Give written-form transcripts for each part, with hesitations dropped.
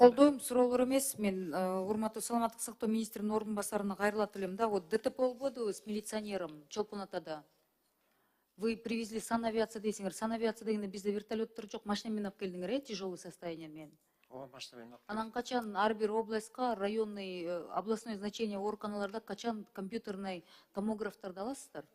колдойм, суроолор эмес. Мен урматтуу саламаттык сактоо министринин ордун басарына кайрылат элем да. Вот ДТП болбодубу с милиционером Чолпон атада? Вы привезли санавиация дейсиңер. Санавиация дегенде бизде вертолеттор жок, машина менен алып келдиңер, тяжелый состояние менен. Ооба, машина менен алып Анан качан ар бир областка, районный, областной значение ооруканаларда качан компьютерный томографтарды аласыздар?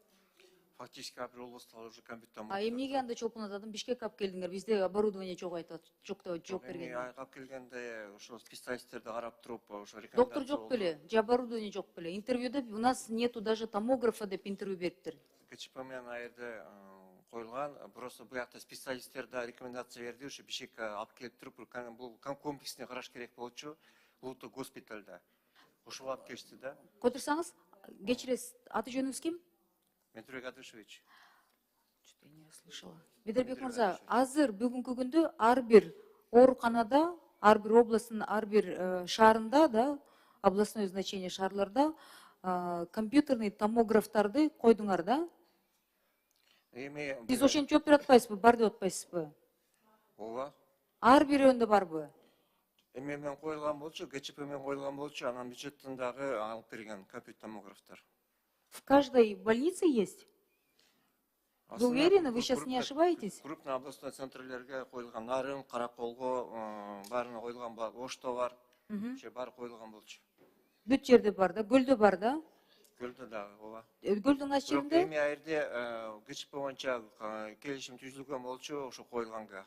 фактически ар бир облустта уже компьютер. А эмнеге анда Чолпон атадан Бишкекке алып келдиңер? Бизде оборудование жок айтат, жок деп жооп берген. Алып келгенде ошо специалисттерди карап туруп ошо рекомендация. Доктор жок беле, же оборудование жок беле? Интервьюда у нас нету даже томографа деп интервью бериптир. КЧП менен аерде коюлган, просто буякта специалисттер да рекомендация берди, ошо Бишкекке алып келип туруп, бул комплексне караш керек болчу, улуттук госпиталда. Ошого алып келишти да. Котурсаңыз, кечиресиз, аты жөнүңүз ким? Медрубек Адышевич. Что-то я не расслышала. Бедербек Мырза, азыр бүгүнкү күндө ар бир ооруканада, ар бир областтын ар бир шаарында да, областное значение шаарларда компьютерный томографтарды койдуңар да? Сиз ошентип жооп бере атпайсызбы, бар деп атпайсызбы? Ооба. Ар бирөөндө барбы? Эми мен коюлган болчу, КЧП менен коюлган болчу, анан бюджеттен дагы алып берген компьютер томографтар. В каждой больнице есть? Вы уверены, вы сейчас не ошибаетесь? Крупный областной центрлерге коюлган, Нарын, Караколго, баарына коюлган, Ошто бар, баары коюлган болчу. Бүт жерде бар да, Көлдө бар да? Көлдө дагы, ооба. Көлдүн аш жеринде? Эми аерде КЧП боюнча келишим түзүлгөн болчу, ошо коюлганга.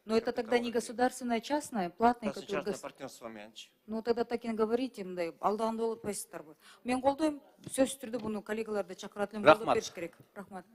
Но это тогда не государственное, частное, платное, которое... Частное партнерство менчи. Ну тогда так и говорите, мындай алдаганда болуп атпайсыздарбы? Мен колдойм, сөзсүз түрдө буну коллегаларды чакырат элем, колдоп бериш керек. Рахмат.